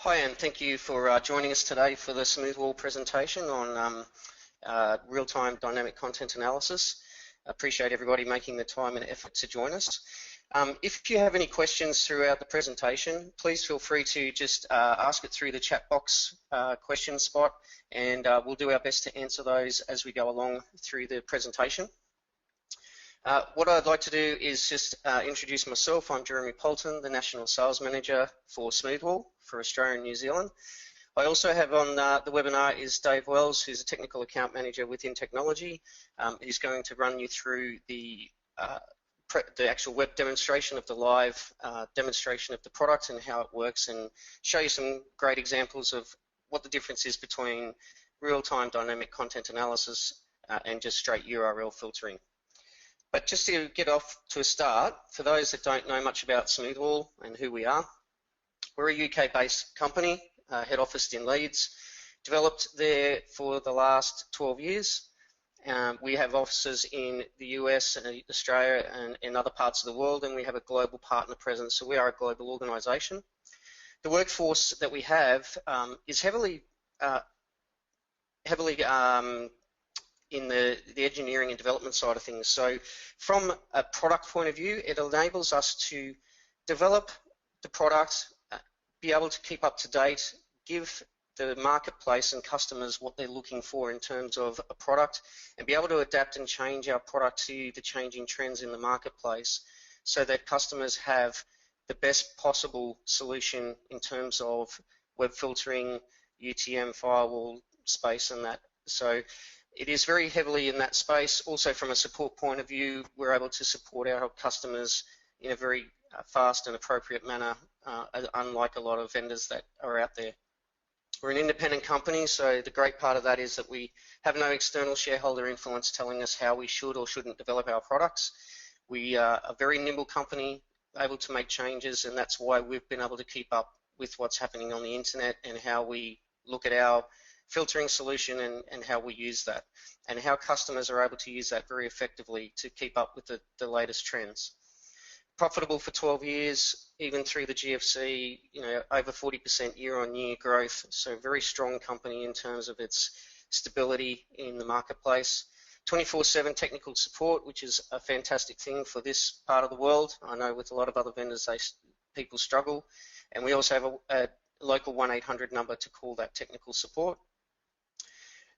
Hi, and thank you for joining us today for the Smoothwall presentation on real-time dynamic content analysis. I appreciate everybody making the time and effort to join us. If you have any questions throughout the presentation, please feel free to just ask it through the chat box question spot, and we'll do our best to answer those as we go along through the presentation. What I'd like to do is just introduce myself. I'm Jeremy Poulton, the National Sales Manager for Smoothwall for Australia and New Zealand. I also have on the webinar is Dave Wells, who's a Technical Account Manager within Technology. He's going to run you through the actual web demonstration of the live demonstration of the product and how it works, and show you some great examples of what the difference is between real-time dynamic content analysis and just straight URL filtering. But just to get off to a start, for those that don't know much about Smoothwall and who we are, we're a UK-based company, head office in Leeds, developed there for the last 12 years. We have offices in the US and Australia and in other parts of the world, and we have a global partner presence, so we are a global organisation. The workforce that we have is heavily in the engineering and development side of things. So from a product point of view, it enables us to develop the product, be able to keep up to date, give the marketplace and customers what they're looking for in terms of a product, and be able to adapt and change our product to the changing trends in the marketplace so that customers have the best possible solution in terms of web filtering, UTM, firewall space and that. So it is very heavily in that space. Also from a support point of view, we're able to support our customers in a very fast and appropriate manner, unlike a lot of vendors that are out there. We're an independent company, so the great part of that is that we have no external shareholder influence telling us how we should or shouldn't develop our products. We are a very nimble company, able to make changes, and that's why we've been able to keep up with what's happening on the internet and how we look at our filtering solution and how we use that, and how customers are able to use that very effectively to keep up with the latest trends. Profitable for 12 years, even through the GFC, over 40% year-on-year growth, so a very strong company in terms of its stability in the marketplace. 24/7 technical support, which is a fantastic thing for this part of the world. I know with a lot of other vendors, people struggle. And we also have a local 1-800 number to call that technical support.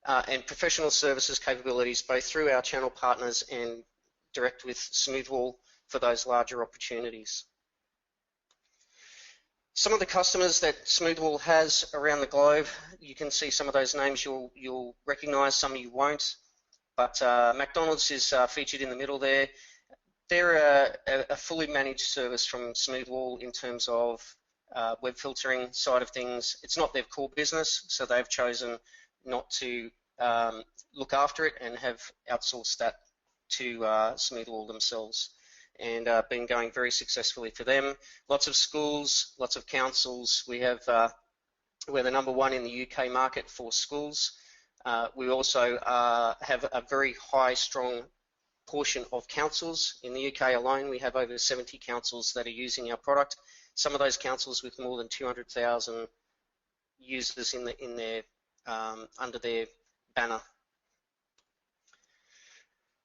And professional services capabilities, both through our channel partners and direct with Smoothwall for those larger opportunities. Some of the customers that Smoothwall has around the globe, you can see some of those names you'll recognise, some you won't. But McDonald's is featured in the middle there. They're a fully managed service from Smoothwall in terms of web filtering side of things. It's not their core business, so they've chosen not to look after it and have outsourced that to Smoothwall themselves, and been going very successfully for them. Lots of schools, lots of councils. We're the #1 in the UK market for schools. We also have a very high, strong portion of councils. In the UK alone, we have over 70 councils that are using our product. Some of those councils with more than 200,000 users in their under their banner.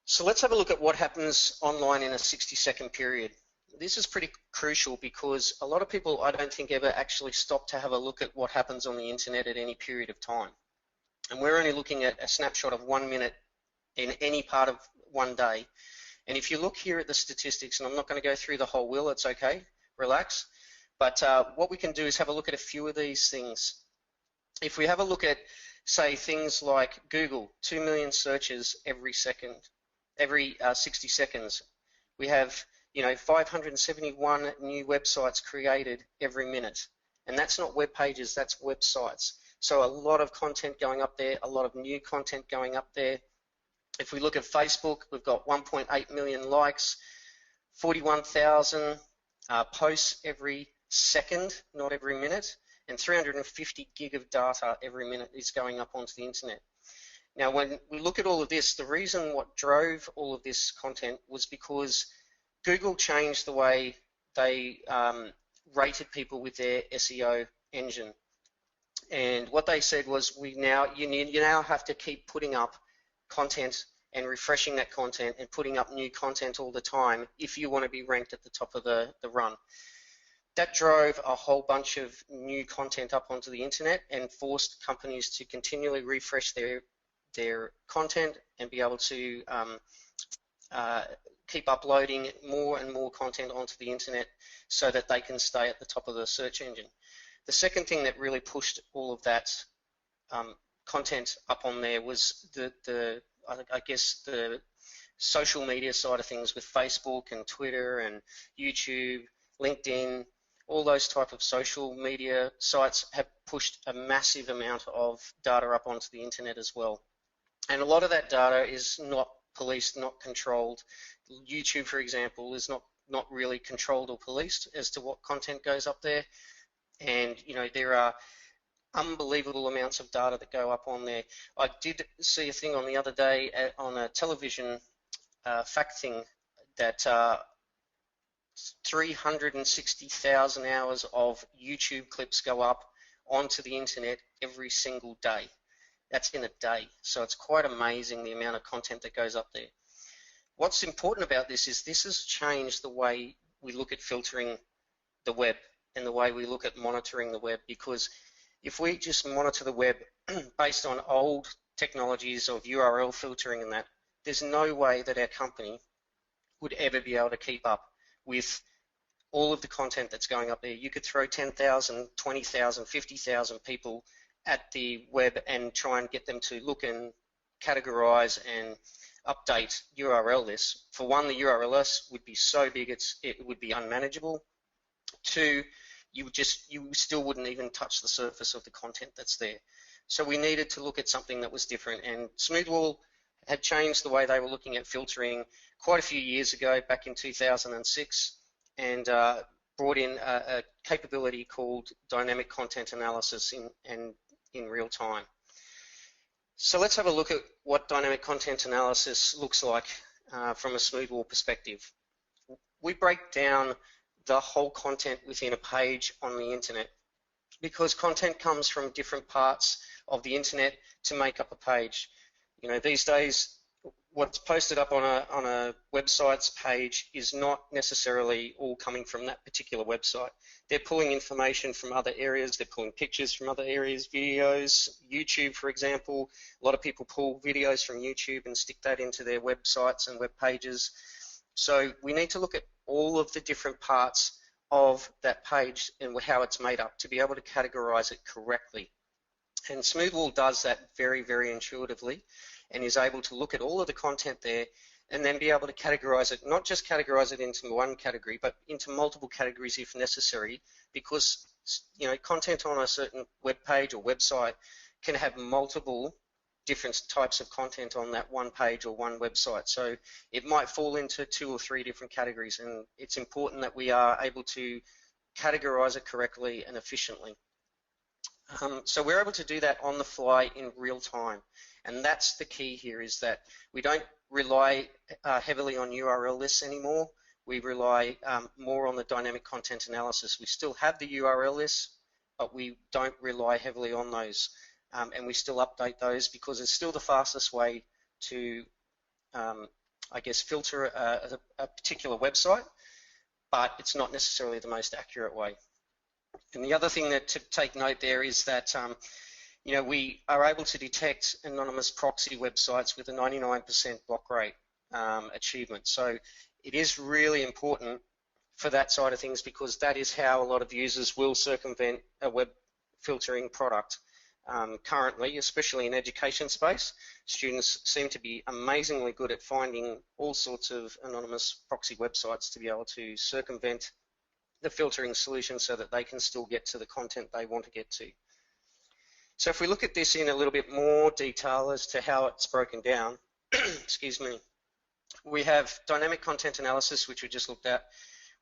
So let's have a look at what happens online in a 60-second period. This is pretty crucial because a lot of people, I don't think, ever actually stop to have a look at what happens on the internet at any period of time. And we're only looking at a snapshot of 1 minute in any part of one day. And if you look here at the statistics, and I'm not going to go through the whole wheel, it's okay, relax. But what we can do is have a look at a few of these things. If we have a look at, say, things like Google, 2 million searches every 60 seconds. We have, 571 new websites created every minute. And that's not web pages, that's websites. So a lot of content going up there, a lot of new content going up there. If we look at Facebook, we've got 1.8 million likes, 41,000 posts every second, not every minute, and 350 gig of data every minute is going up onto the internet. Now, when we look at all of this, the reason what drove all of this content was because Google changed the way they rated people with their SEO engine. And what they said was, you now have to keep putting up content and refreshing that content and putting up new content all the time if you want to be ranked at the top of the run. That drove a whole bunch of new content up onto the internet and forced companies to continually refresh their content and be able to keep uploading more and more content onto the internet so that they can stay at the top of the search engine. The second thing that really pushed all of that content up on there was I guess the social media side of things with Facebook and Twitter and YouTube, LinkedIn. All those type of social media sites have pushed a massive amount of data up onto the internet as well. And a lot of that data is not policed, not controlled. YouTube, for example, is not really controlled or policed as to what content goes up there. And there are unbelievable amounts of data that go up on there. I did see a thing on the other day on a television fact thing that 360,000 hours of YouTube clips go up onto the internet every single day. That's in a day. So it's quite amazing the amount of content that goes up there. What's important about this is this has changed the way we look at filtering the web and the way we look at monitoring the web, because if we just monitor the web based on old technologies of URL filtering and that, there's no way that our company would ever be able to keep up with all of the content that's going up there. You could throw 10,000, 20,000, 50,000 people at the web and try and get them to look and categorize and update URL lists. For one, the URL list would be so big it would be unmanageable. Two, you still wouldn't even touch the surface of the content that's there. So we needed to look at something that was different, and Smoothwall had changed the way they were looking at filtering quite a few years ago, back in 2006, and brought in a capability called dynamic content analysis in real time. So let's have a look at what dynamic content analysis looks like from a Smoothwall perspective. We break down the whole content within a page on the internet, because content comes from different parts of the internet to make up a page. These days, what's posted up on a website's page is not necessarily all coming from that particular website. They're pulling information from other areas. They're pulling pictures from other areas, videos. YouTube, for example, a lot of people pull videos from YouTube and stick that into their websites and web pages. So we need to look at all of the different parts of that page and how it's made up to be able to categorize it correctly. And Smoothwall does that very, very intuitively, and is able to look at all of the content there and then be able to categorize it, not just categorize it into one category, but into multiple categories if necessary, because content on a certain web page or website can have multiple different types of content on that one page or one website. So it might fall into 2 or 3 different categories, and it's important that we are able to categorize it correctly and efficiently. So we're able to do that on the fly in real time. And that's the key here, is that we don't rely heavily on URL lists anymore. We rely more on the dynamic content analysis. We still have the URL lists, but we don't rely heavily on those. And we still update those because it's still the fastest way to, I guess, filter a particular website, but it's not necessarily the most accurate way. And the other thing that to take note there is that we are able to detect anonymous proxy websites with a 99% block rate achievement. So it is really important for that side of things, because that is how a lot of users will circumvent a web filtering product. Currently, especially in education space, students seem to be amazingly good at finding all sorts of anonymous proxy websites to be able to circumvent the filtering solution so that they can still get to the content they want to get to. So if we look at this in a little bit more detail as to how it's broken down, excuse me, we have dynamic content analysis, which we just looked at.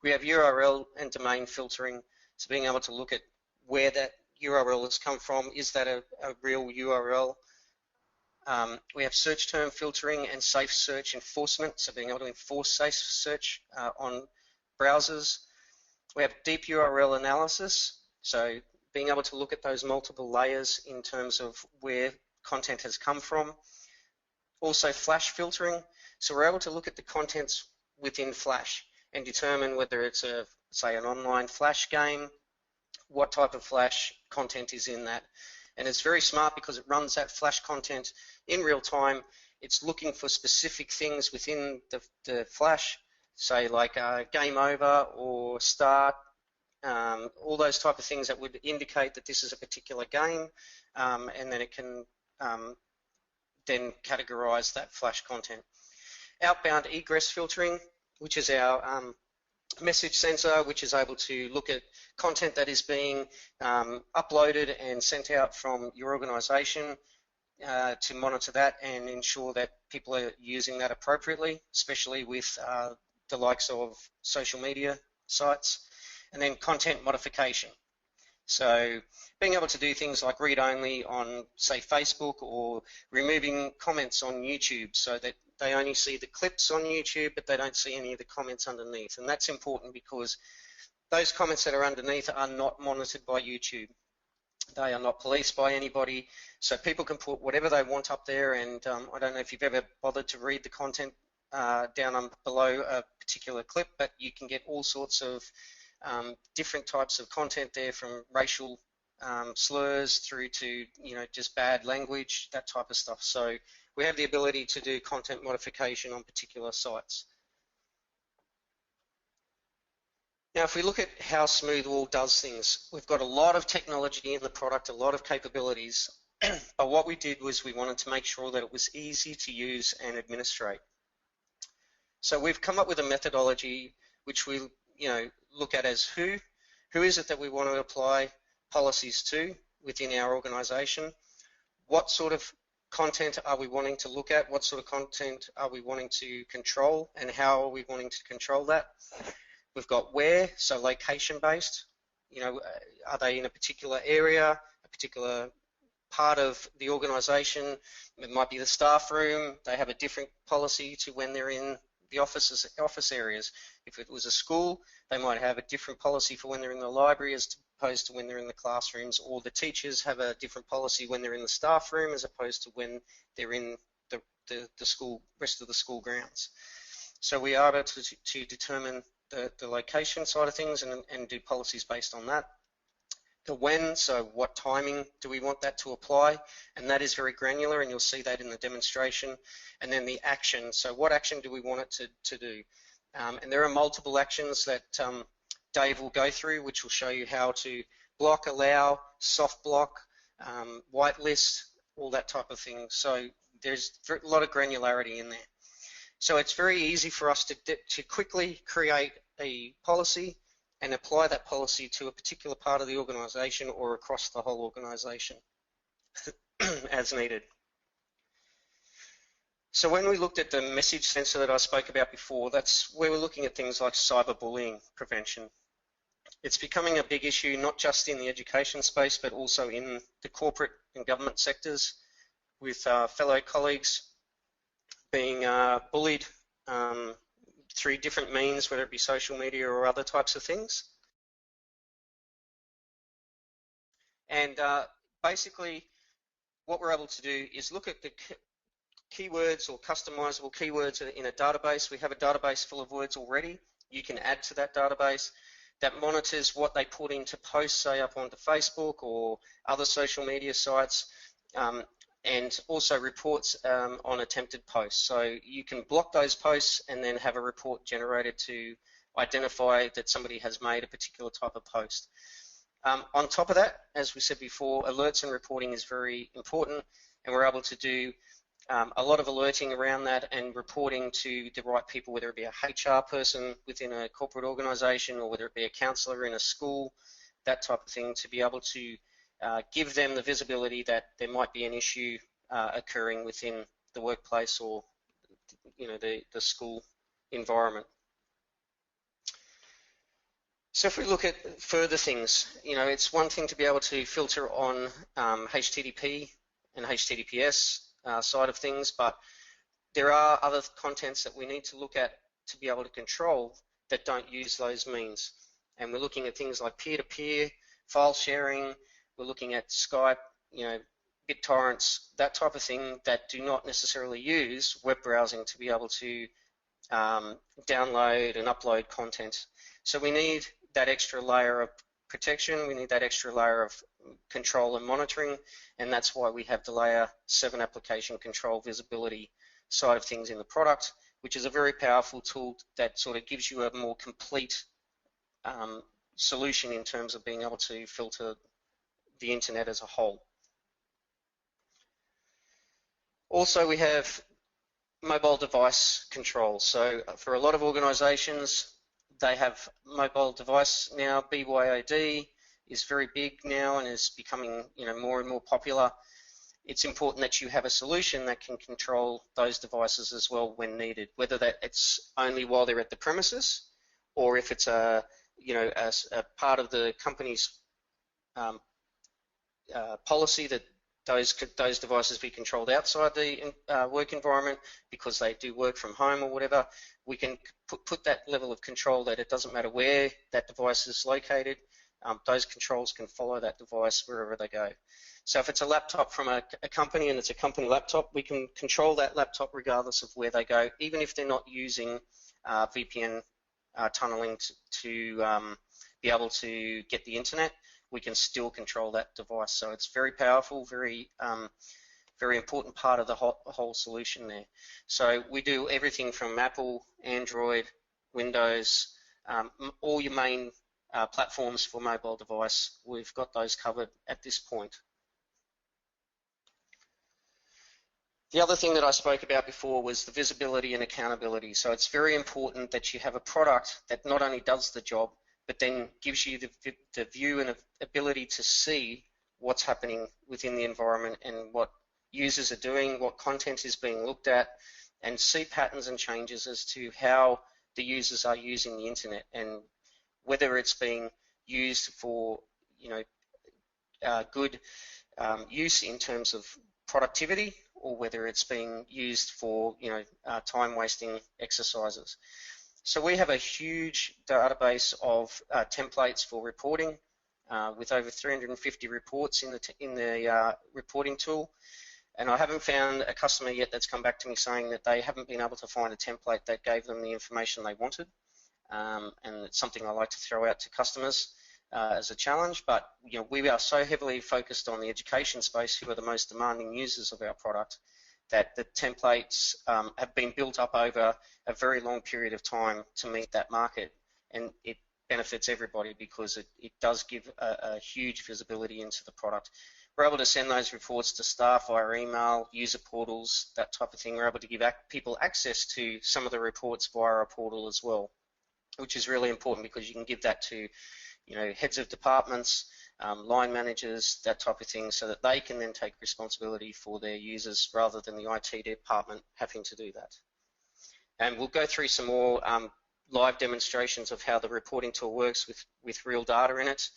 We have URL and domain filtering, so being able to look at where that URL has come from. Is that a real URL? We have search term filtering and safe search enforcement, so being able to enforce safe search on browsers. We have deep URL analysis, so being able to look at those multiple layers in terms of where content has come from. Also Flash filtering, so we're able to look at the contents within Flash and determine whether it's say an online Flash game, what type of Flash content is in that. And it's very smart because it runs that Flash content in real time. It's looking for specific things within the Flash, say like game over or start, all those type of things that would indicate that this is a particular game, and then it can then categorize that Flash content. Outbound egress filtering, which is our message sensor, which is able to look at content that is being uploaded and sent out from your organization to monitor that and ensure that people are using that appropriately, especially with the likes of social media sites. And then content modification. So being able to do things like read only on, say, Facebook, or removing comments on YouTube so that they only see the clips on YouTube, but they don't see any of the comments underneath. And that's important because those comments that are underneath are not monitored by YouTube. They are not policed by anybody. So people can put whatever they want up there. And I don't know if you've ever bothered to read the content down below a particular clip, but you can get all sorts of different types of content there, from racial slurs through to just bad language, that type of stuff. So we have the ability to do content modification on particular sites. Now, if we look at how Smoothwall does things, we've got a lot of technology in the product, a lot of capabilities, but what we did was we wanted to make sure that it was easy to use and administrate. So we've come up with a methodology which we look at as who is it that we want to apply policies to within our organization, what sort of content are we wanting to look at, what sort of content are we wanting to control, and how are we wanting to control that. We've got where, so location based, are they in a particular area, a particular part of the organization? It might be the staff room, they have a different policy to when they're in the office areas. If it was a school, they might have a different policy for when they're in the library as opposed to when they're in the classrooms, or the teachers have a different policy when they're in the staff room as opposed to when they're in the school, rest of the school grounds. So we are able to determine the location side of things and do policies based on that. The when, so what timing do we want that to apply, and that is very granular, and you'll see that in the demonstration. And then the action, so what action do we want it to do? And there are multiple actions that Dave will go through, which will show you how to block, allow, soft block, whitelist, all that type of thing. So there's a lot of granularity in there. So it's very easy for us to quickly create a policy and apply that policy to a particular part of the organization or across the whole organization as needed. So when we looked at the message sensor that I spoke about before, that's where we're looking at things like cyberbullying prevention. It's becoming a big issue, not just in the education space, but also in the corporate and government sectors, with fellow colleagues being bullied through different means, whether it be social media or other types of things. And basically what we're able to do is look at the keywords or customizable keywords in a database. We have a database full of words already. You can add to that database that monitors what they put into posts, say up onto Facebook or other social media sites, and also reports on attempted posts. So you can block those posts and then have a report generated to identify that somebody has made a particular type of post. On top of that, as we said before, alerts and reporting is very important, and we're able to do a lot of alerting around that and reporting to the right people, whether it be a HR person within a corporate organization or whether it be a counselor in a school, that type of thing, to be able to give them the visibility that there might be an issue occurring within the workplace or the school environment. So if we look at further things, it's one thing to be able to filter on HTTP and HTTPS side of things, but there are other contents that we need to look at to be able to control that don't use those means. And we're looking at things like peer-to-peer file sharing, we're looking at Skype, BitTorrents, that type of thing that do not necessarily use web browsing to be able to download and upload content. So we need that extra layer of protection, we need that extra layer of control and monitoring, and that's why we have the layer 7 application control visibility side of things in the product, which is a very powerful tool that sort of gives you a more complete solution in terms of being able to filter the internet as a whole. Also, we have mobile device control. So for a lot of organizations, they have mobile device now. BYOD is very big now and is becoming more and more popular. It's important that you have a solution that can control those devices as well when needed, whether that it's only while they're at the premises or if it's a part of the company's policy that those devices be controlled outside the work environment because they do work from home or whatever. We can put that level of control that it doesn't matter where that device is located. Those controls can follow that device wherever they go. So if it's a laptop from a company and it's a company laptop, we can control that laptop regardless of where they go, even if they're not using VPN tunneling to be able to get the internet. We can still control that device. So it's very powerful, very important part of the whole solution there. So we do everything from Apple, Android, Windows, all your main platforms for mobile device. We've got those covered at this point. The other thing that I spoke about before was the visibility and accountability. So it's very important that you have a product that not only does the job, but then gives you the view and ability to see what's happening within the environment and what users are doing, what content is being looked at, and see patterns and changes as to how the users are using the internet and whether it's being used for good use in terms of productivity or whether it's being used for time-wasting exercises. So we have a huge database of templates for reporting with over 350 reports in the reporting tool. And I haven't found a customer yet that's come back to me saying that they haven't been able to find a template that gave them the information they wanted. And it's something I like to throw out to customers as a challenge. But we are so heavily focused on the education space, who are the most demanding users of our product, that the templates have been built up over a very long period of time to meet that market, and it benefits everybody because it does give a huge visibility into the product. We're able to send those reports to staff via email, user portals, that type of thing. We're able to give people access to some of the reports via our portal as well, which is really important because you can give that to heads of departments, line managers, that type of thing, so that they can then take responsibility for their users rather than the IT department having to do that. And we'll go through some more live demonstrations of how the reporting tool works with real data in it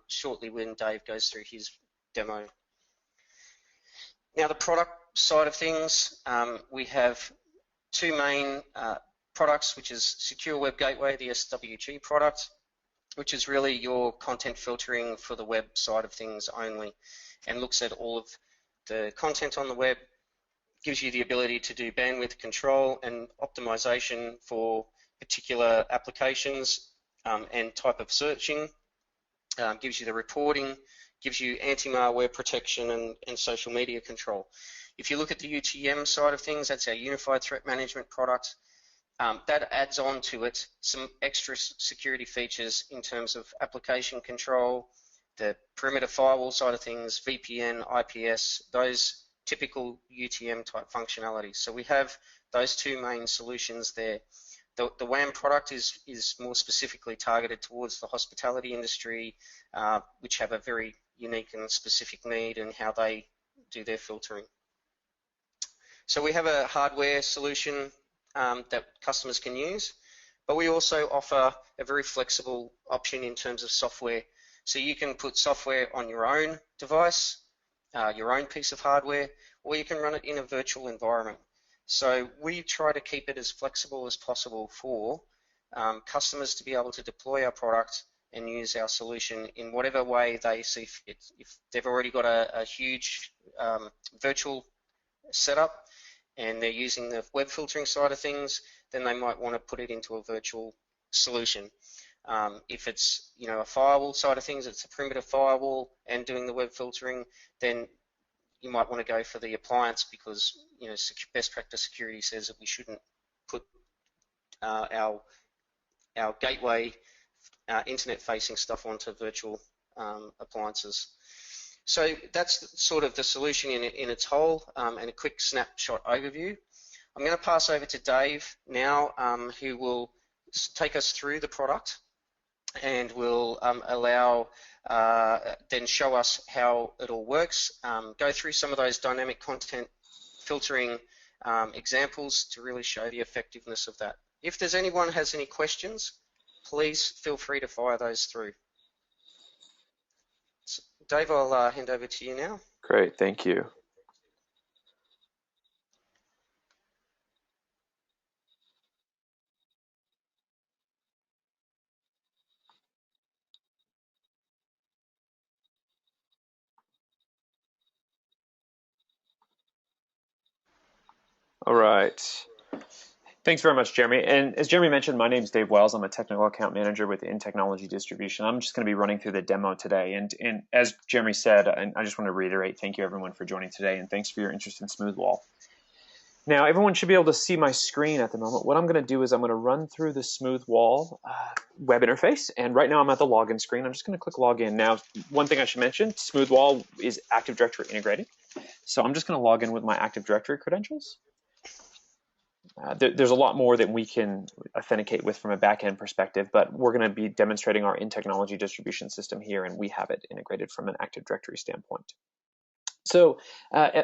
shortly when Dave goes through his demo. Now, the product side of things, we have two main products, which is Secure Web Gateway, the SWG product, which is really your content filtering for the web side of things only, and looks at all of the content on the web, gives you the ability to do bandwidth control and optimization for particular applications and type of searching, gives you the reporting, gives you anti-malware protection and social media control. If you look at the UTM side of things, that's our Unified Threat Management product. That adds on to it some extra security features in terms of application control, the perimeter firewall side of things, VPN, IPS, those typical UTM type functionalities. So we have those two main solutions there. The WAM product is more specifically targeted towards the hospitality industry, which have a very unique and specific need in how they do their filtering. So we have a hardware solution that customers can use, but we also offer a very flexible option in terms of software. So you can put software on your own device, your own piece of hardware, or you can run it in a virtual environment. So we try to keep it as flexible as possible for customers to be able to deploy our product and use our solution in whatever way they see fit. If they've already got a huge virtual setup and they're using the web filtering side of things, then they might want to put it into a virtual solution. If it's a firewall side of things, it's a perimeter firewall and doing the web filtering, then you might want to go for the appliance because best practice security says that we shouldn't put our gateway internet-facing stuff onto virtual appliances. So that's sort of the solution in its whole, and a quick snapshot overview. I'm going to pass over to Dave now, who will take us through the product and will then show us how it all works, go through some of those dynamic content filtering examples to really show the effectiveness of that. If there's anyone who has any questions, please feel free to fire those through. So, Dave, I'll hand over to you now. Great, thank you. All right. Thanks very much, Jeremy. And as Jeremy mentioned, my name is Dave Wells. I'm a technical account manager with InTechnology Distribution. I'm just going to be running through the demo today. And as Jeremy said, and I just want to reiterate, thank you everyone for joining today, and thanks for your interest in Smoothwall. Now, everyone should be able to see my screen at the moment. What I'm going to do is I'm going to run through the Smoothwall web interface. And right now I'm at the login screen. I'm just going to click login. Now, one thing I should mention, Smoothwall is Active Directory integrated. So I'm just going to log in with my Active Directory credentials. There's a lot more that we can authenticate with from a back-end perspective, but we're going to be demonstrating our InTechnology distribution system here, and we have it integrated from an Active Directory standpoint. So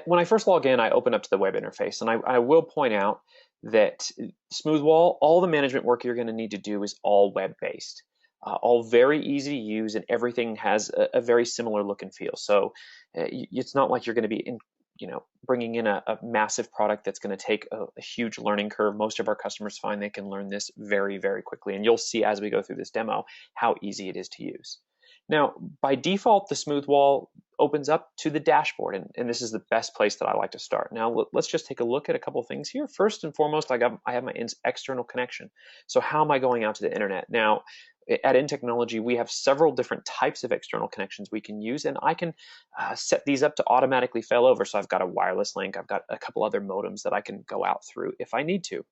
when I first log in, I open up to the web interface, and I will point out that Smoothwall, all the management work you're going to need to do is all web-based, all very easy to use, and everything has a very similar look and feel. So it's not like you're going to be bringing in a massive product that's going to take a huge learning curve. Most of our customers find they can learn this very, very quickly. And you'll see as we go through this demo how easy it is to use. Now, by default, the Smoothwall opens up to the dashboard, and this is the best place that I like to start. Now, let's just take a look at a couple of things here. First and foremost, I have my external connection. So how am I going out to the internet? Now, at InTechnology, we have several different types of external connections we can use, and I can set these up to automatically fail over. So I've got a wireless link, I've got a couple other modems that I can go out through if I need to.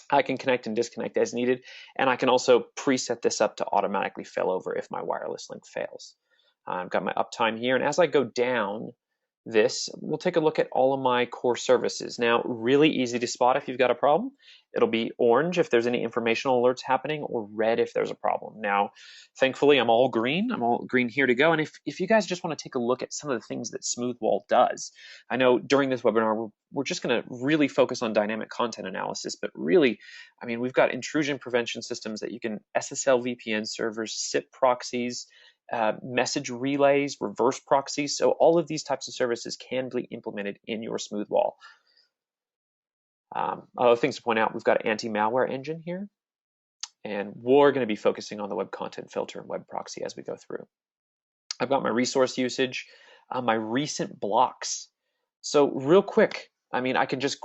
I can connect and disconnect as needed, and I can also preset this up to automatically fail over if my wireless link fails. I've got my uptime here, and as I go down this, we'll take a look at all of my core services. Now, really easy to spot if you've got a problem. It'll be orange if there's any informational alerts happening, or red if there's a problem. Now, thankfully, I'm all green. I'm all green here to go. And if you guys just want to take a look at some of the things that Smoothwall does, I know during this webinar, we're just going to really focus on dynamic content analysis, but really, I mean, we've got intrusion prevention systems that you can SSL VPN servers, SIP proxies, message relays, reverse proxies. So all of these types of services can be implemented in your Smoothwall. Other things to point out, we've got an anti-malware engine here, and we're going to be focusing on the web content filter and web proxy as we go through. I've got my resource usage, my recent blocks. So real quick, I mean, I can just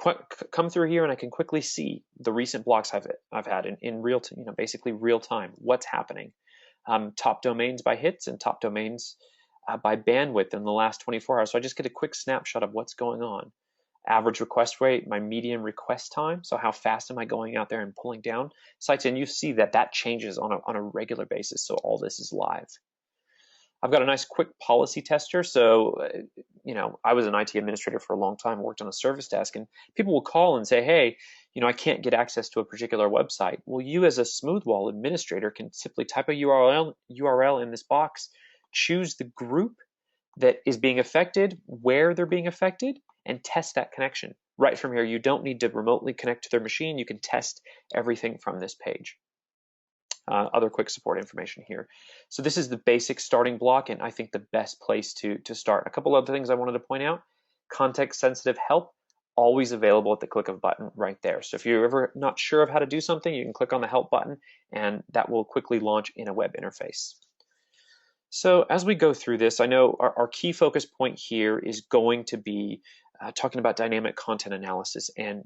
come through here and I can quickly see the recent blocks I've had in real, basically real time, what's happening. Top domains by hits and top domains by bandwidth in the last 24 hours. So I just get a quick snapshot of what's going on. Average request rate, my median request time. So how fast am I going out there and pulling down sites? And you see that changes on a regular basis. So all this is live. I've got a nice quick policy tester. So, I was an IT administrator for a long time, worked on a service desk, and people will call and say, hey, I can't get access to a particular website. Well, you as a Smoothwall administrator can simply type a URL in this box, choose the group that is being affected, where they're being affected, and test that connection. Right from here, you don't need to remotely connect to their machine. You can test everything from this page. Other quick support information here. So this is the basic starting block, and I think the best place to start. A couple other things I wanted to point out. Context-sensitive help always available at the click of a button right there. So if you're ever not sure of how to do something, you can click on the help button and that will quickly launch in a web interface. So as we go through this, I know our key focus point here is going to be talking about dynamic content analysis and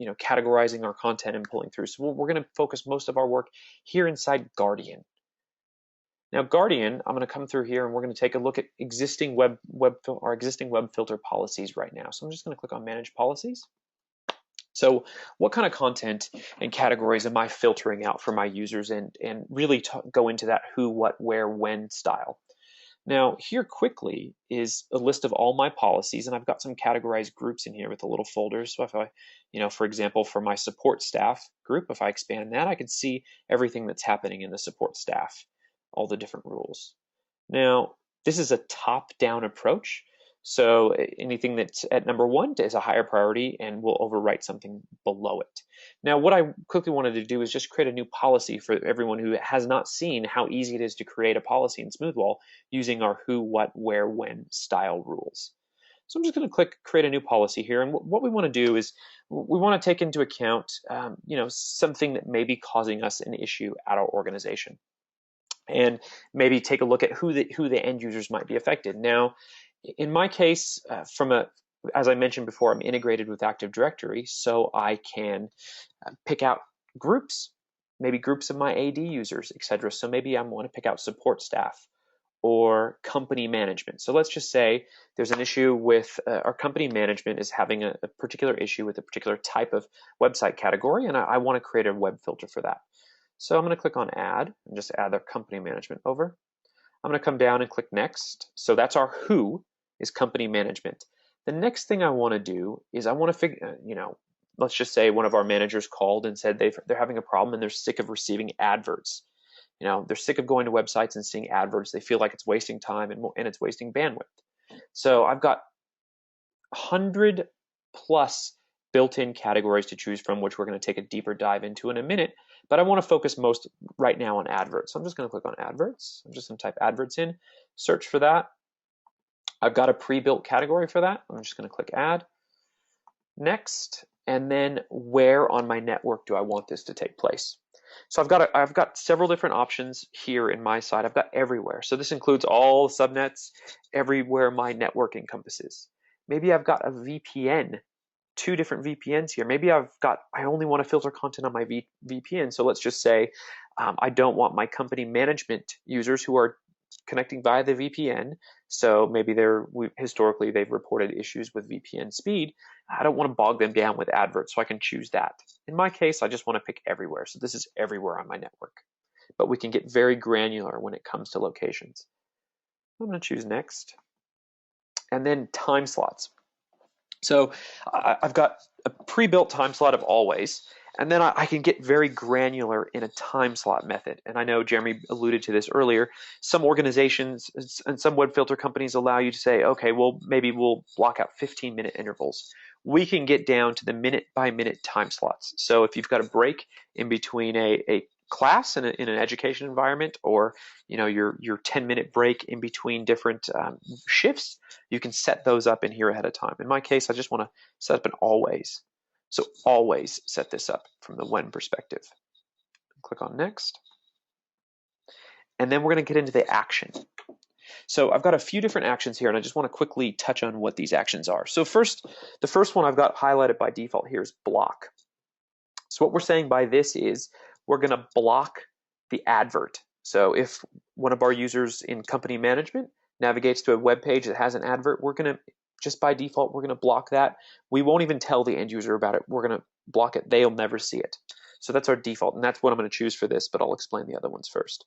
categorizing our content and pulling through. So we're going to focus most of our work here inside Guardian. Now Guardian, I'm going to come through here and we're going to take a look at existing web filter policies right now. So I'm just going to click on Manage Policies. So what kind of content and categories am I filtering out for my users and really go into that who, what, where, when style. Now here quickly is a list of all my policies, and I've got some categorized groups in here with a little folder. So if I, for example, for my support staff group, if I expand that, I can see everything that's happening in the support staff, all the different rules. Now this is a top-down approach. So anything that's at number 1 is a higher priority and will overwrite something below it. Now, what I quickly wanted to do is just create a new policy for everyone who has not seen how easy it is to create a policy in Smoothwall using our who, what, where, when style rules. So I'm just going to click create a new policy here. And what we want to do is we want to take into account, something that may be causing us an issue at our organization, and maybe take a look at who the end users might be affected. Now, in my case, as I mentioned before, I'm integrated with Active Directory, so I can pick out groups, maybe groups of my AD users, etc. So maybe I want to pick out support staff or company management. So let's just say there's an issue with our company management is having a particular issue with a particular type of website category, and I want to create a web filter for that. So I'm going to click on Add and just add their company management over. I'm going to come down and click Next. So that's our who is company management. The next thing I want to do is I want to figure, let's just say one of our managers called and said they're having a problem and they're sick of receiving adverts. They're sick of going to websites and seeing adverts. They feel like it's wasting time and it's wasting bandwidth. So I've got 100 plus built-in categories to choose from, which we're going to take a deeper dive into in a minute. But I want to focus most right now on adverts. So I'm just going to click on adverts. I'm just going to type adverts in, search for that. I've got a pre-built category for that. I'm just going to click add, next, and then where on my network do I want this to take place? So I've got several different options here in my side. I've got everywhere. So this includes all subnets, everywhere my network encompasses. Maybe I've got a VPN, 2 different VPNs here. Maybe I only want to filter content on my VPN. So let's just say I don't want my company management users who are connecting via the VPN. So maybe historically they've reported issues with VPN speed. I don't want to bog them down with adverts, so I can choose that. In my case, I just want to pick everywhere. So this is everywhere on my network. But we can get very granular when it comes to locations. I'm going to choose next. And then time slots. So I've got a pre-built time slot of always, and then I can get very granular in a time slot method. And I know Jeremy alluded to this earlier. Some organizations and some web filter companies allow you to say, okay, well, maybe we'll block out 15-minute intervals. We can get down to the minute-by-minute time slots. So if you've got a break in between a class in an education environment, or your 10-minute break in between different shifts, you can set those up in here ahead of time. In my case, I just want to set up an always. So always set this up from the when perspective. Click on next. And then we're going to get into the action. So I've got a few different actions here, and I just want to quickly touch on what these actions are. So the first one I've got highlighted by default here is block. So what we're saying by this is we're going to block the advert. So if one of our users in company management navigates to a web page that has an advert, we're going to, just by default, we're going to block that. We won't even tell the end user about it. We're going to block it. They'll never see it. So that's our default, and that's what I'm going to choose for this, but I'll explain the other ones first.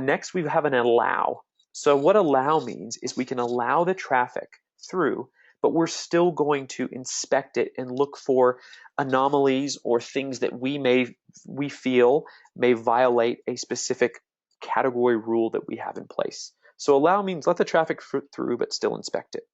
Next, we have an allow. So what allow means is we can allow the traffic through, but we're still going to inspect it and look for anomalies or things that we feel may violate a specific category rule that we have in place. So allow means let the traffic through, but still inspect it.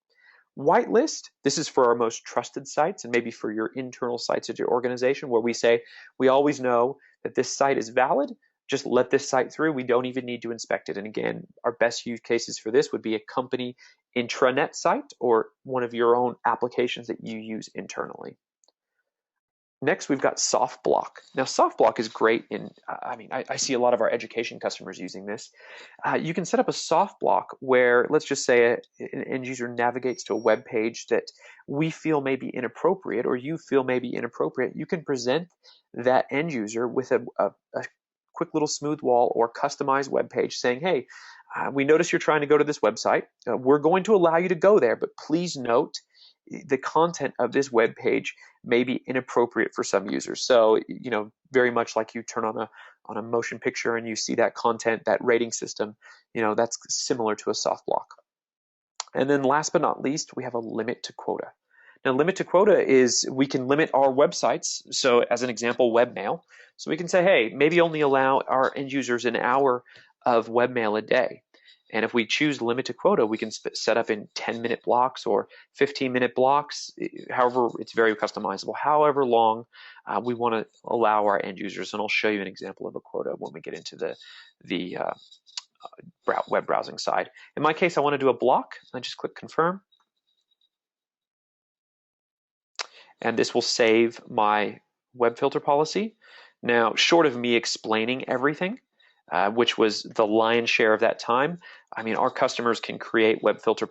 Whitelist, this is for our most trusted sites and maybe for your internal sites at your organization, where we say we always know that this site is valid, just let this site through. We don't even need to inspect it. And again, our best use cases for this would be a company intranet site or one of your own applications that you use internally. Next, we've got SoftBlock. Now, SoftBlock is great in, I see a lot of our education customers using this. You can set up a SoftBlock where, let's just say an end user navigates to a web page that we feel may be inappropriate or you feel may be inappropriate. You can present that end user with a quick little smooth wall or customized web page saying, hey, we notice you're trying to go to this website. We're going to allow you to go there, but please note the content of this web page may be inappropriate for some users. So, very much like you turn on a motion picture and you see that content, that rating system, that's similar to a soft block. And then last but not least, we have a limit to quota. Now, limit to quota is we can limit our websites. So as an example, webmail. So we can say, hey, maybe only allow our end users an hour of webmail a day. And if we choose limit to quota, we can set up in 10-minute blocks or 15-minute blocks. However, it's very customizable. However long we want to allow our end users. And I'll show you an example of a quota when we get into the web browsing side. In my case, I want to do a block. I just click confirm. And this will save my web filter policy. Now, short of me explaining everything, which was the lion's share of that time, our customers can create web filter,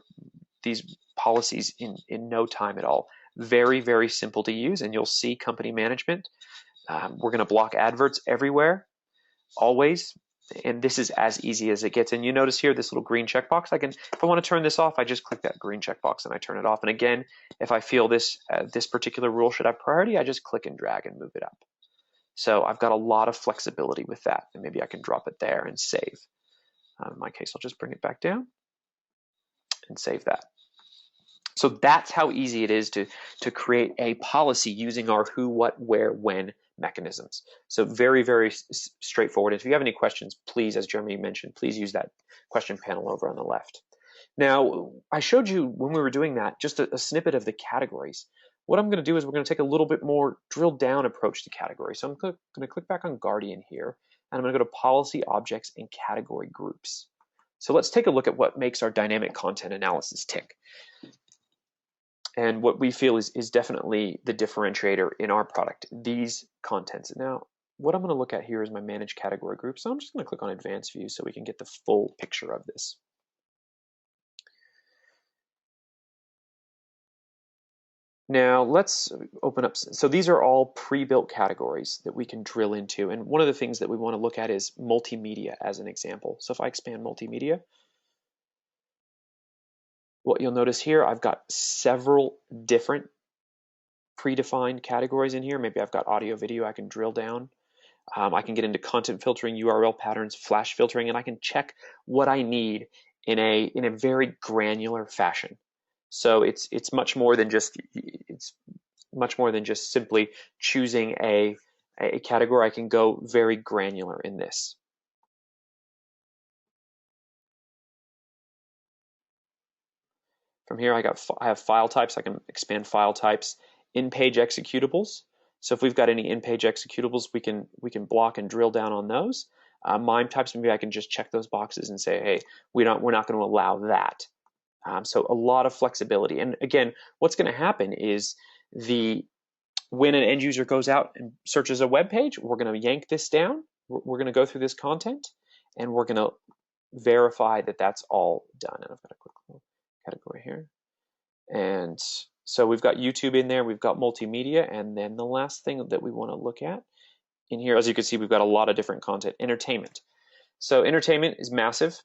these policies in no time at all. Very, very simple to use, and you'll see company management. We're going to block adverts everywhere, always, and this is as easy as it gets. And you notice here this little green checkbox. If I want to turn this off, I just click that green checkbox and I turn it off. And again, if I feel this particular rule should have priority, I just click and drag and move it up. So I've got a lot of flexibility with that, and maybe I can drop it there and save. In my case, I'll just bring it back down and save that. So that's how easy it is to create a policy using our who, what, where, when mechanisms. So very, very straightforward. If you have any questions, please, as Jeremy mentioned, please use that question panel over on the left. Now, I showed you when we were doing that, just a snippet of the categories. What I'm going to do is we're going to take a little bit more drilled down approach to categories. So I'm going to click back on Guardian here, and I'm going to go to Policy, Objects, and Category Groups. So let's take a look at what makes our dynamic content analysis tick. And what we feel is definitely the differentiator in our product, these contents. Now, what I'm going to look at here is my Manage Category Group. So I'm just going to click on Advanced View so we can get the full picture of this. Now let's open up. So these are all pre-built categories that we can drill into. And one of the things that we want to look at is multimedia as an example. So if I expand multimedia, what you'll notice here, I've got several different predefined categories in here. Maybe I've got audio, video, I can drill down. I can get into content filtering, URL patterns, flash filtering, and I can check what I need in a very granular fashion. So it's much more than just simply choosing a category. I can go very granular in this. From here, I have file types. I can expand file types. In-page executables. So if we've got any in-page executables, we can block and drill down on those. MIME types, maybe I can just check those boxes and say, hey, we're not going to allow that. So a lot of flexibility. And again, what's going to happen is when an end user goes out and searches a web page, we're going to yank this down. We're going to go through this content, and we're going to verify that that's all done. And I've got a quick little category here. And so we've got YouTube in there. We've got multimedia. And then the last thing that we want to look at in here, as you can see, we've got a lot of different content. Entertainment. So entertainment is massive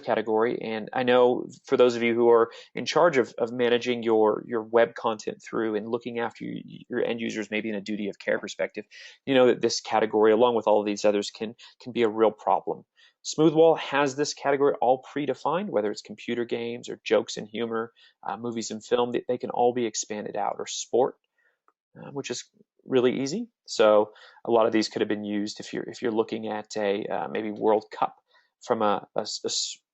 category, and I know for those of you who are in charge of managing your web content through and looking after your end users, maybe in a duty of care perspective, you know that this category, along with all of these others, can be a real problem. Smoothwall has this category all predefined, whether it's computer games or jokes and humor, movies and film, they can all be expanded out, or sport, which is really easy. So a lot of these could have been used if you're looking at maybe World Cup from a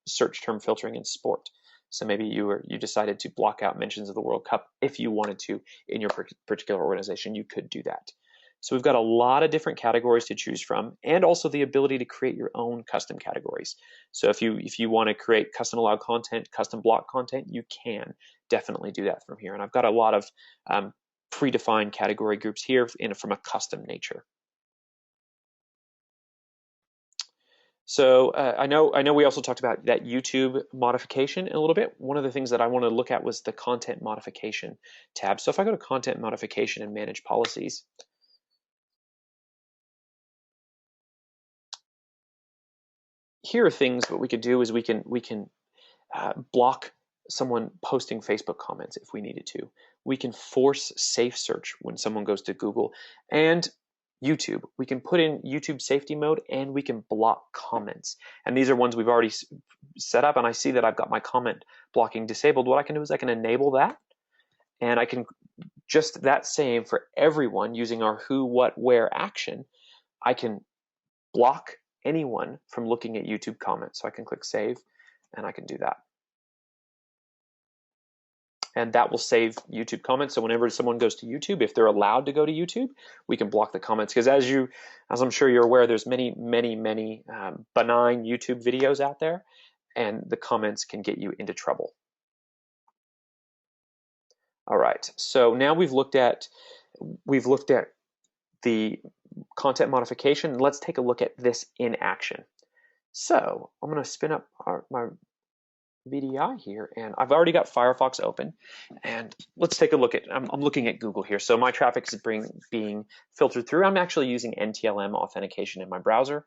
search term filtering in sport. So maybe you decided to block out mentions of the World Cup. If you wanted to in your particular organization, you could do that. So we've got a lot of different categories to choose from, and also the ability to create your own custom categories. So if you want to create custom allowed content, custom block content, you can definitely do that from here. And I've got a lot of predefined category groups here from a custom nature. So I know we also talked about that YouTube modification a little bit. One of the things that I want to look at was the content modification tab. So if I go to content modification and manage policies, here are things what we could do is we can block someone posting Facebook comments if we needed to. We can force safe search when someone goes to Google, and YouTube. We can put in YouTube safety mode, and we can block comments. And these are ones we've already set up, and I see that I've got my comment blocking disabled. What I can do is I can enable that, and I can just that same for everyone using our who, what, where action. I can block anyone from looking at YouTube comments. So I can click save, and I can do that. And that will save YouTube comments. So whenever someone goes to YouTube, if they're allowed to go to YouTube, we can block the comments. Because as I'm sure you're aware, there's many benign YouTube videos out there, and the comments can get you into trouble. All right, so now we've looked at the content modification. Let's take a look at this in action. So I'm going to spin up my VDI here, and I've already got Firefox open, and let's take a look at, I'm looking at Google here. So my traffic is being filtered through. I'm actually using NTLM authentication in my browser,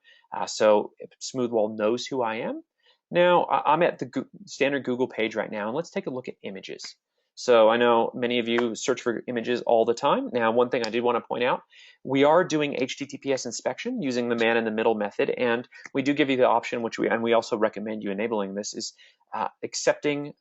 so Smoothwall knows who I am. Now I'm at the standard Google page right now, and let's take a look at images. So I know many of you search for images all the time. Now, one thing I did want to point out, we are doing HTTPS inspection using the man-in-the-middle method, and we do give you the option, and we also recommend you enabling this, is accepting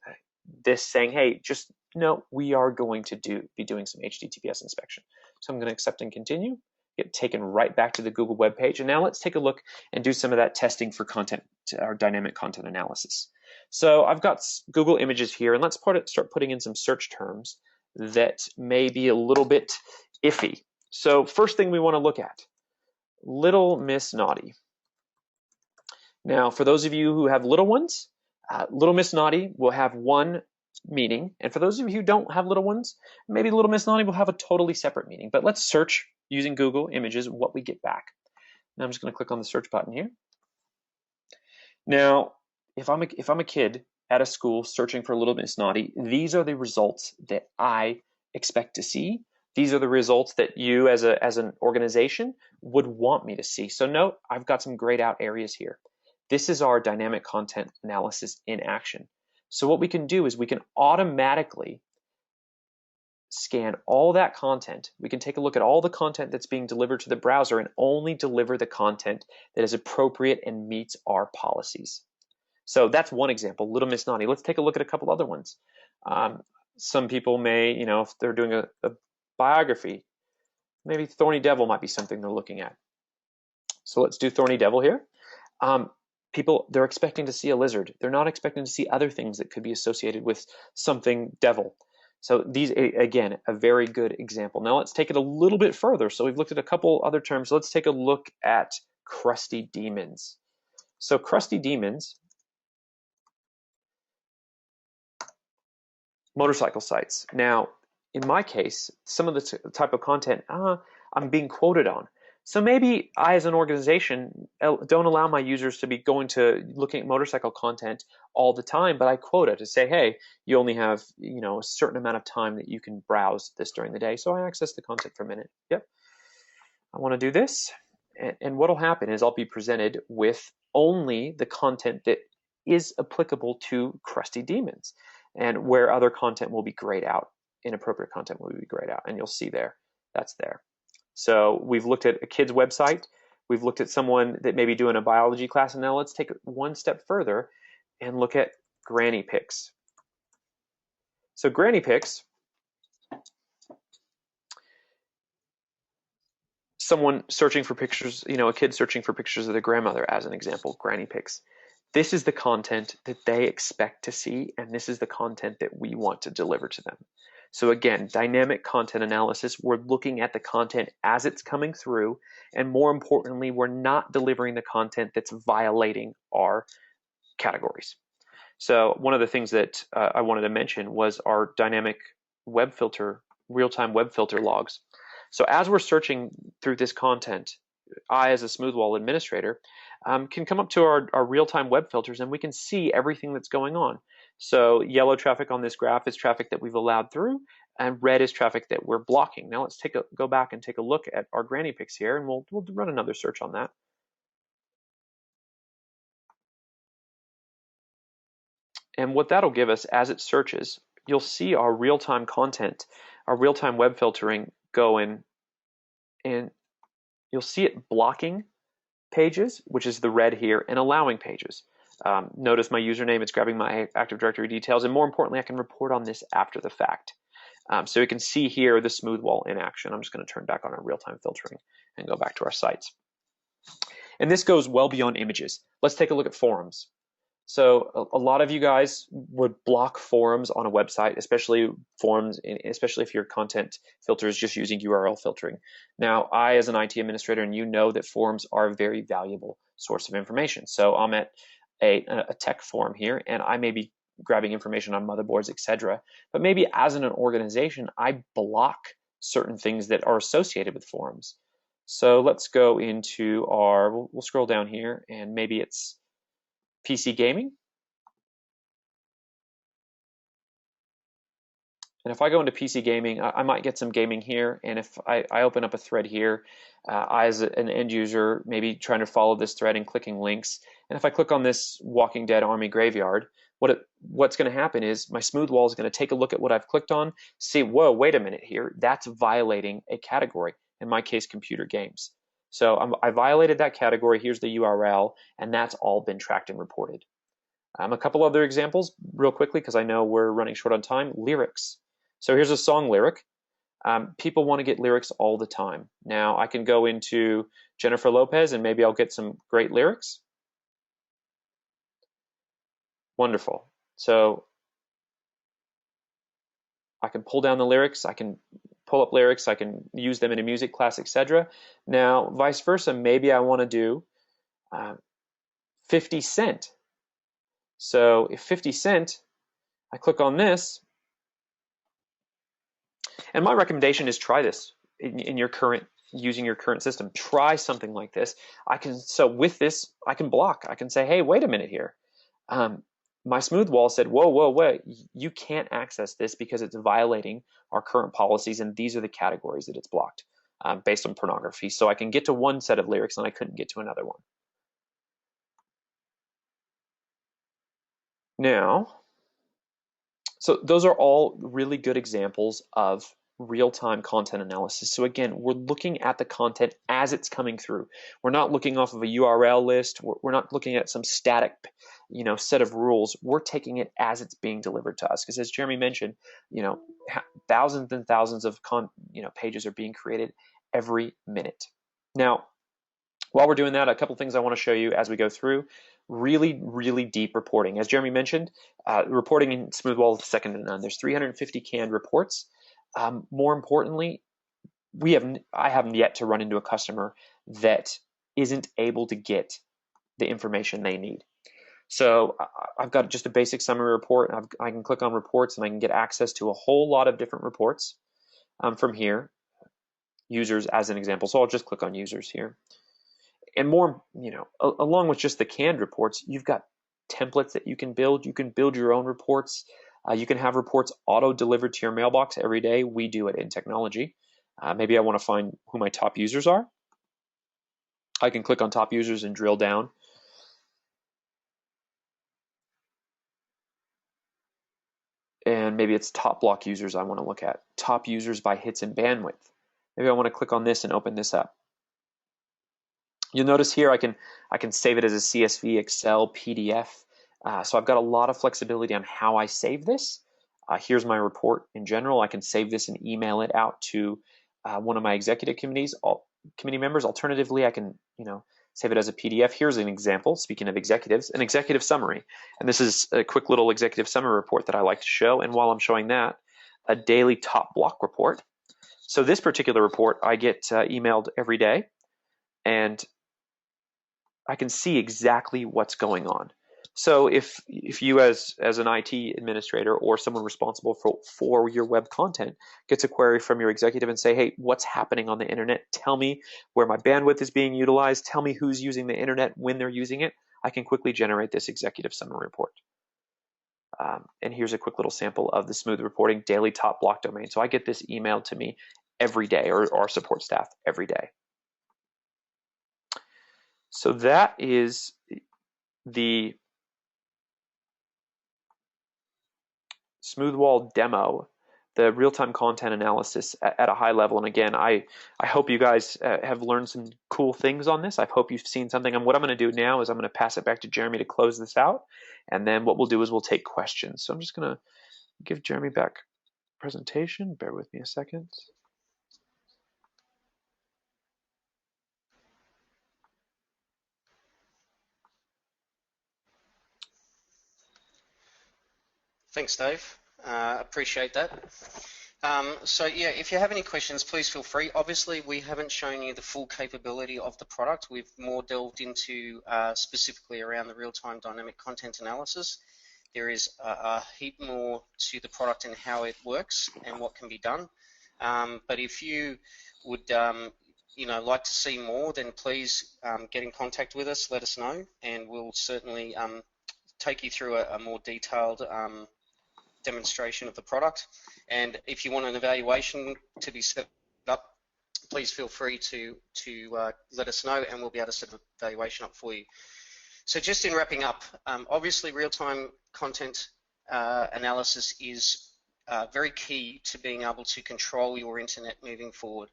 this, saying, hey, just know we are going to be doing some HTTPS inspection. So I'm going to accept and continue, get taken right back to the Google web page. And now let's take a look and do some of that testing for content, or dynamic content analysis. So I've got Google Images here, and let's start putting in some search terms that may be a little bit iffy. So first thing we want to look at, Little Miss Naughty. Now, for those of you who have little ones, Little Miss Naughty will have one meaning, and for those of you who don't have little ones, maybe Little Miss Naughty will have a totally separate meaning. But let's search using Google Images what we get back. Now I'm just going to click on the search button here. Now, if I'm a kid at a school searching for Little Miss Naughty, these are the results that I expect to see. These are the results that you as an organization would want me to see. So note, I've got some grayed out areas here. This is our dynamic content analysis in action. So what we can do is we can automatically scan all that content. We can take a look at all the content that's being delivered to the browser and only deliver the content that is appropriate and meets our policies. So that's one example, Little Miss Naughty. Let's take a look at a couple other ones. Some people may, if they're doing a biography, maybe Thorny Devil might be something they're looking at. So let's do Thorny Devil here. People, they're expecting to see a lizard. They're not expecting to see other things that could be associated with something devil. So these, again, a very good example. Now let's take it a little bit further. So we've looked at a couple other terms. Let's take a look at crusty demons. So crusty demons, motorcycle sites. Now, in my case, some of the type of content I'm being quoted on. So maybe I, as an organization, don't allow my users to be going to looking at motorcycle content all the time, but I quota to say, hey, you only have a certain amount of time that you can browse this during the day. So I access the content for a minute. Yep, I want to do this, and what'll happen is I'll be presented with only the content that is applicable to crusty demons, and where other content will be grayed out, inappropriate content will be grayed out, and you'll see there, that's there. So we've looked at a kid's website, we've looked at someone that may be doing a biology class, and now let's take it one step further and look at granny pics. So granny pics, someone searching for pictures, a kid searching for pictures of their grandmother as an example, granny pics. this is the content that they expect to see, and this is the content that we want to deliver to them. So again, dynamic content analysis, we're looking at the content as it's coming through, and more importantly, we're not delivering the content that's violating our categories. So one of the things that I wanted to mention was our dynamic web filter, real-time web filter logs. So as we're searching through this content, I, as a Smoothwall administrator, can come up to our real-time web filters, and we can see everything that's going on. So yellow traffic on this graph is traffic that we've allowed through, and red is traffic that we're blocking. Now let's go back and take a look at our granny pics here, and we'll run another search on that. And what that'll give us as it searches, you'll see our real-time content, our real-time web filtering go in, and you'll see it blocking pages, which is the red here, and allowing pages. Notice my username, it's grabbing my Active Directory details, and more importantly, I can report on this after the fact. So you can see here the Smoothwall in action. I'm just going to turn back on our real-time filtering and go back to our sites. And this goes well beyond images. Let's take a look at forums. So a lot of you guys would block forums on a website, especially forums, especially if your content filter is just using URL filtering. Now, I, as an IT administrator, and you know that forums are a very valuable source of information. So I'm at a tech forum here, and I may be grabbing information on motherboards, etc. But maybe as an organization, I block certain things that are associated with forums. So let's go into our, we'll scroll down here, and maybe it's PC gaming. And if I go into PC gaming, I might get some gaming here. And if I open up a thread here, I, as an end user, maybe trying to follow this thread and clicking links. And if I click on this Walking Dead Army Graveyard, what's going to happen is my Smoothwall is going to take a look at what I've clicked on, see, whoa, wait a minute here, that's violating a category, in my case, computer games. So I violated that category, here's the URL, and that's all been tracked and reported. A couple other examples real quickly, because I know we're running short on time. Lyrics. So here's a song lyric. People want to get lyrics all the time. Now I can go into Jennifer Lopez and maybe I'll get some great lyrics. Wonderful. So I can pull down the lyrics, I can pull up lyrics, I can use them in a music class, etc. Now, vice versa, maybe I want to do 50 Cent. So if 50 Cent, I click on this, and my recommendation is try this in your current, using your current system. Try something like this. So with this, I can block. I can say, hey, wait a minute here. My Smoothwall said, whoa, you can't access this because it's violating our current policies, and these are the categories that it's blocked based on pornography. So I can get to one set of lyrics and I couldn't get to another one. Now, so those are all really good examples of real-time content analysis. So again, we're looking at the content as it's coming through. We're not looking off of a URL list. We're not looking at some static, set of rules. We're taking it as it's being delivered to us. Because as Jeremy mentioned, thousands and thousands of pages are being created every minute. Now, while we're doing that, a couple things I want to show you as we go through. Really, really deep reporting. As Jeremy mentioned, reporting in Smoothwall is second to none. There's 350 canned reports. More importantly, I haven't yet to run into a customer that isn't able to get the information they need. So I've got just a basic summary report. I can click on reports and I can get access to a whole lot of different reports from here. Users as an example. So I'll just click on users here. And more, along with just the canned reports, you've got templates that you can build. You can build your own reports. You can have reports auto-delivered to your mailbox every day. We do it in technology. Maybe I want to find who my top users are. I can click on top users and drill down. And maybe it's top block users I want to look at. Top users by hits and bandwidth. Maybe I want to click on this and open this up. You'll notice here I can save it as a CSV, Excel, PDF. So I've got a lot of flexibility on how I save this. Here's my report in general. I can save this and email it out to one of my executive committee members. Alternatively, I can save it as a PDF. Here's an example, speaking of executives, an executive summary. And this is a quick little executive summary report that I like to show. And while I'm showing that, a daily top block report. So this particular report I get emailed every day, and I can see exactly what's going on. So if you as an IT administrator or someone responsible for your web content gets a query from your executive and say, hey, what's happening on the internet? Tell me where my bandwidth is being utilized. Tell me who's using the internet when they're using it. I can quickly generate this executive summary report. And here's a quick little sample of the Smooth Reporting daily top block domain. So I get this emailed to me every day, or our support staff every day. So that is the Smoothwall demo, the real-time content analysis at a high level. And again, I hope you guys have learned some cool things on this. I hope you've seen something. And what I'm going to do now is I'm going to pass it back to Jeremy to close this out. And then what we'll do is we'll take questions. So I'm just going to give Jeremy back presentation. Bear with me a second. Thanks, Dave. Appreciate that. So yeah, if you have any questions, please feel free. Obviously, we haven't shown you the full capability of the product. We've more delved into specifically around the real-time dynamic content analysis. There is a heap more to the product and how it works and what can be done. But if you would like to see more, then please get in contact with us, let us know, and we'll certainly take you through a more detailed demonstration of the product. And if you want an evaluation to be set up, please feel free to let us know, and we'll be able to set an evaluation up for you. So just in wrapping up, obviously real-time content analysis is very key to being able to control your internet moving forward.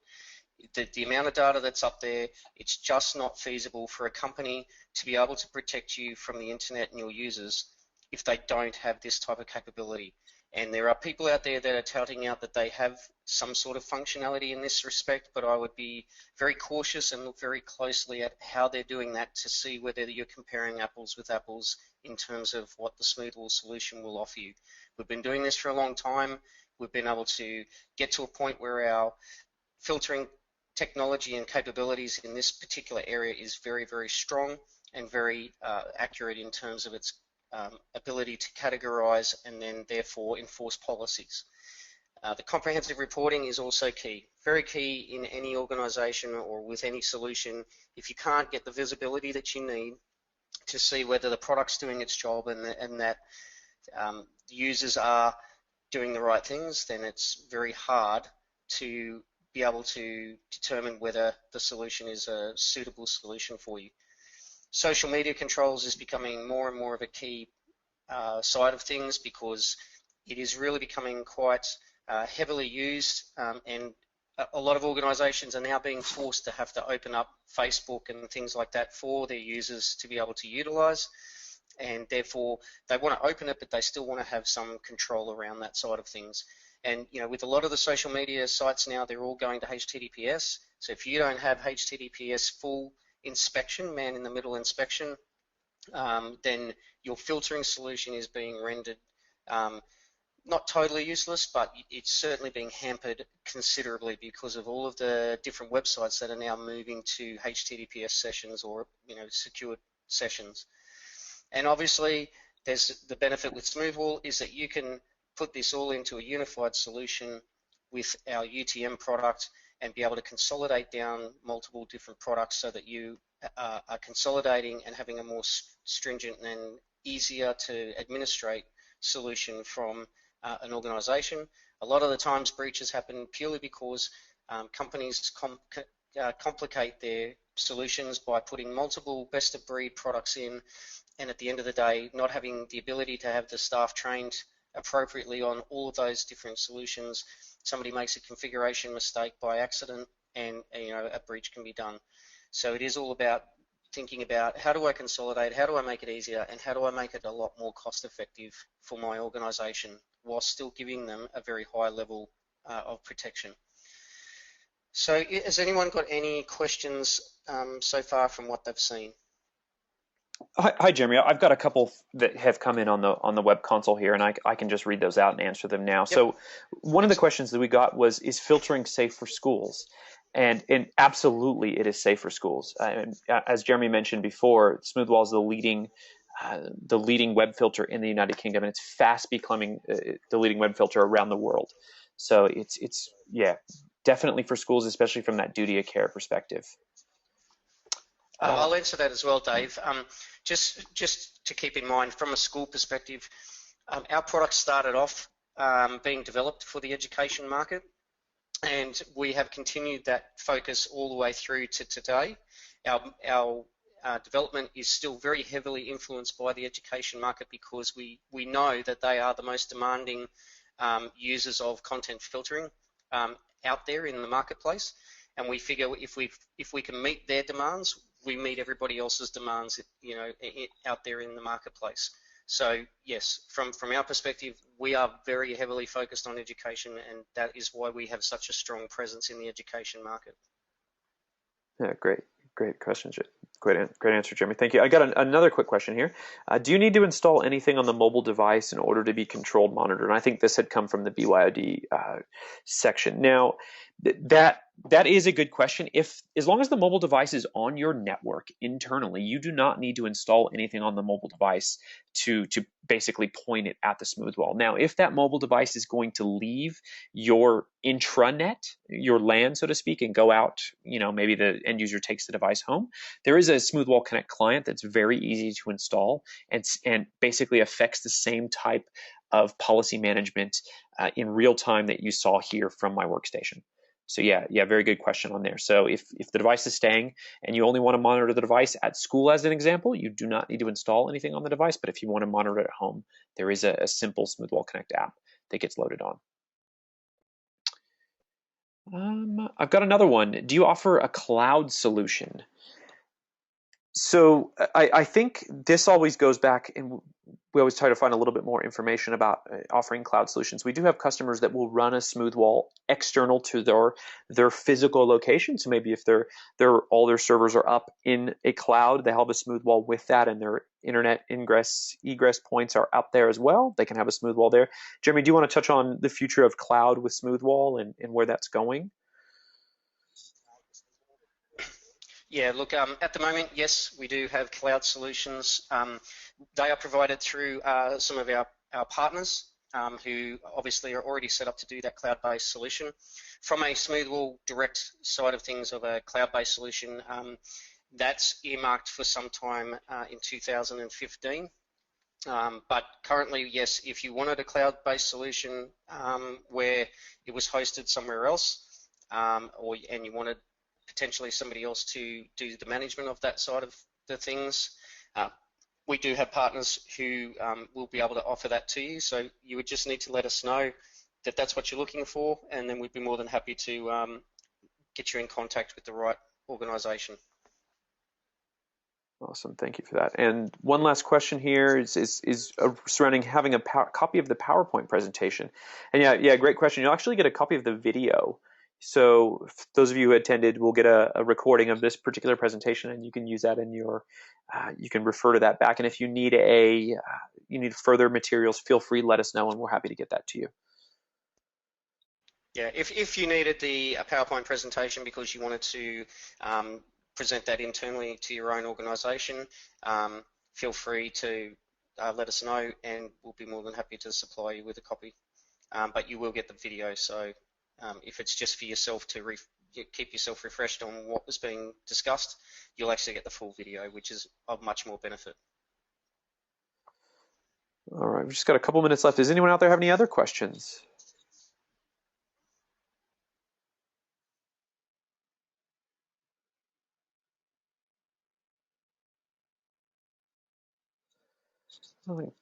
The amount of data that's up there, it's just not feasible for a company to be able to protect you from the internet and your users if they don't have this type of capability. And there are people out there that are touting out that they have some sort of functionality in this respect, but I would be very cautious and look very closely at how they're doing that to see whether you're comparing apples with apples in terms of what the Smoothwall solution will offer you. We've been doing this for a long time. We've been able to get to a point where our filtering technology and capabilities in this particular area is very, very strong and very accurate in terms of its ability to categorize and then therefore enforce policies. The comprehensive reporting is also key, very key in any organization or with any solution. If you can't get the visibility that you need to see whether the product's doing its job and that users are doing the right things, then it's very hard to be able to determine whether the solution is a suitable solution for you. Social media controls is becoming more and more of a key side of things because it is really becoming quite heavily used, and a lot of organizations are now being forced to have to open up Facebook and things like that for their users to be able to utilize, and therefore they want to open it, but they still want to have some control around that side of things. And with a lot of the social media sites now, they're all going to HTTPS. So if you don't have HTTPS full inspection, man-in-the-middle inspection, then your filtering solution is being rendered not totally useless, but it's certainly being hampered considerably because of all of the different websites that are now moving to HTTPS sessions or secured sessions. And obviously, there's the benefit with Smoothwall is that you can put this all into a unified solution with our UTM product and be able to consolidate down multiple different products so that you are consolidating and having a more stringent and easier to administrate solution from an organization. A lot of the times breaches happen purely because companies complicate their solutions by putting multiple best of breed products in, and at the end of the day not having the ability to have the staff trained appropriately on all of those different solutions. Somebody makes a configuration mistake by accident and a breach can be done. So it is all about thinking about how do I consolidate, how do I make it easier, and how do I make it a lot more cost effective for my organization while still giving them a very high level of protection. So has anyone got any questions so far from what they've seen? Hi, Jeremy. I've got a couple that have come in on the web console here, and I can just read those out and answer them now. Yep, So one of the excellent. questions that we got was, is filtering safe for schools? And absolutely, it is safe for schools. As Jeremy mentioned before, Smoothwall is the leading web filter in the United Kingdom, and it's fast becoming the leading web filter around the world. So it's yeah, definitely for schools, especially from that duty of care perspective. I'll answer that as well, Dave. Just to keep in mind, from a school perspective, our product started off being developed for the education market, and we have continued that focus all the way through to today. Our development is still very heavily influenced by the education market because we know that they are the most demanding users of content filtering out there in the marketplace, and we figure if we can meet their demands, we meet everybody else's demands, out there in the marketplace. So yes, from our perspective, we are very heavily focused on education, and that is why we have such a strong presence in the education market. Yeah, great question. Great answer, Jeremy. Thank you. I got another quick question here. Do you need to install anything on the mobile device in order to be controlled monitored? And I think this had come from the BYOD section. Now, that is a good question. As long as the mobile device is on your network internally, you do not need to install anything on the mobile device to basically point it at the Smoothwall. Now, if that mobile device is going to leave your intranet, your LAN, so to speak, and go out, maybe the end user takes the device home, there is a Smoothwall Connect client that's very easy to install and basically affects the same type of policy management in real time that you saw here from my workstation. So yeah, very good question on there. So if the device is staying and you only want to monitor the device at school as an example, you do not need to install anything on the device. But if you want to monitor it at home, there is a simple Smoothwall Connect app that gets loaded on. I've got another one. Do you offer a cloud solution? So I think this always goes back, and we always try to find a little bit more information about offering cloud solutions. We do have customers that will run a Smoothwall external to their physical location. So maybe if all their servers are up in a cloud, they have a Smoothwall with that, and their internet egress points are out there as well. They can have a Smoothwall there. Jeremy, do you want to touch on the future of cloud with Smoothwall and where that's going? Yeah, look, at the moment, yes, we do have cloud solutions. They are provided through some of our partners who obviously are already set up to do that cloud-based solution. From a Smoothwall direct side of things of a cloud-based solution, that's earmarked for some time in 2015. But currently, yes, if you wanted a cloud-based solution where it was hosted somewhere else, and you wanted potentially somebody else to do the management of that side of the things, we do have partners who will be able to offer that to you. So you would just need to let us know that that's what you're looking for, and then we'd be more than happy to get you in contact with the right organisation. Awesome, thank you for that. And one last question here is surrounding having a copy of the PowerPoint presentation. And yeah, great question. You'll actually get a copy of the video. So those of you who attended will get a recording of this particular presentation, and you can use that in your, you can refer to that back. And if you need you need further materials, feel free, let us know, and we're happy to get that to you. Yeah, if you needed the PowerPoint presentation because you wanted to present that internally to your own organisation, feel free to let us know, and we'll be more than happy to supply you with a copy. But you will get the video, so if it's just for yourself to keep yourself refreshed on what was being discussed, you'll actually get the full video, which is of much more benefit. All right, we've just got a couple minutes left. Does anyone out there have any other questions? Oh,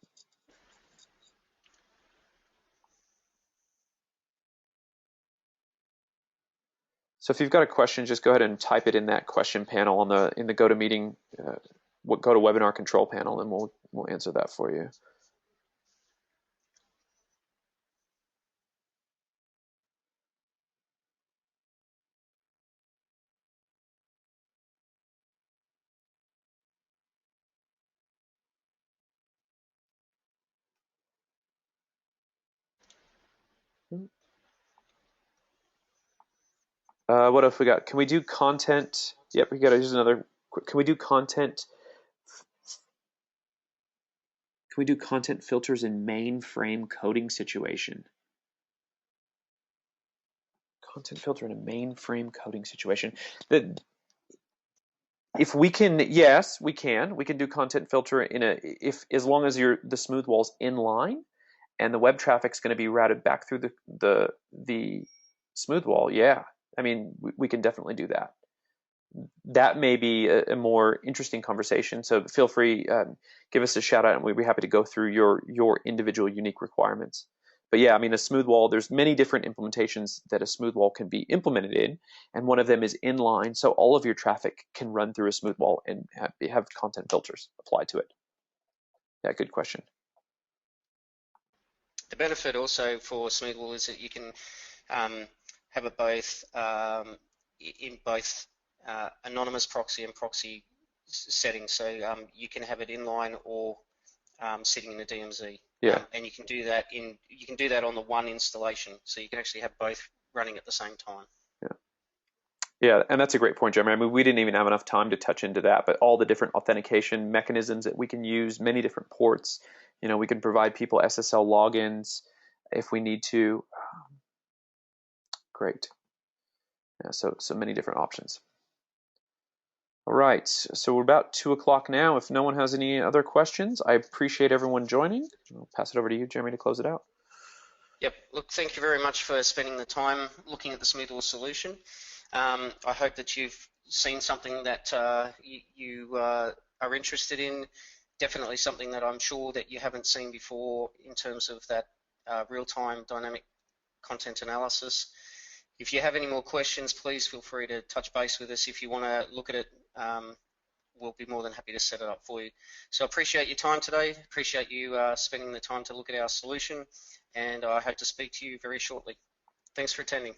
so if you've got a question, just go ahead and type it in that question panel in the GoToMeeting, GoToWebinar control panel, and we'll answer that for you. What else we got? Can we do content? Yep, we got to use another. Can we do content? Can we do content filters in mainframe coding situation? Content filter in a mainframe coding situation. If we can, yes, we can. We can do content filter in a as long as the smooth wall's inline and the web traffic's going to be routed back through the smooth wall. Yeah, I mean we can definitely do that. That may be a more interesting conversation. So feel free, give us a shout out, and we'd be happy to go through your individual unique requirements. But yeah, I mean, a smooth wall, there's many different implementations that a smooth wall can be implemented in, and one of them is inline, so all of your traffic can run through a smooth wall and have content filters applied to it. Yeah, good question. The benefit also for Smoothwall is that you can have it both in both anonymous proxy and proxy settings. So you can have it inline or sitting in a DMZ. Yeah. And you can do that on the one installation. So you can actually have both running at the same time. Yeah. Yeah, and that's a great point, Jeremy. I mean, we didn't even have enough time to touch into that, but all the different authentication mechanisms that we can use, many different ports. We can provide people SSL logins if we need to. Great. Yeah, so many different options. All right, so we're about 2 o'clock now. If no one has any other questions, I appreciate everyone joining. I'll pass it over to you, Jeremy, to close it out. Yep. Look, thank you very much for spending the time looking at the Smoothwall solution. I hope that you've seen something that you are interested in. Definitely something that I'm sure that you haven't seen before in terms of that real-time dynamic content analysis. If you have any more questions, please feel free to touch base with us. If you want to look at it, we'll be more than happy to set it up for you. So I appreciate your time today. Appreciate you spending the time to look at our solution, and I hope to speak to you very shortly. Thanks for attending.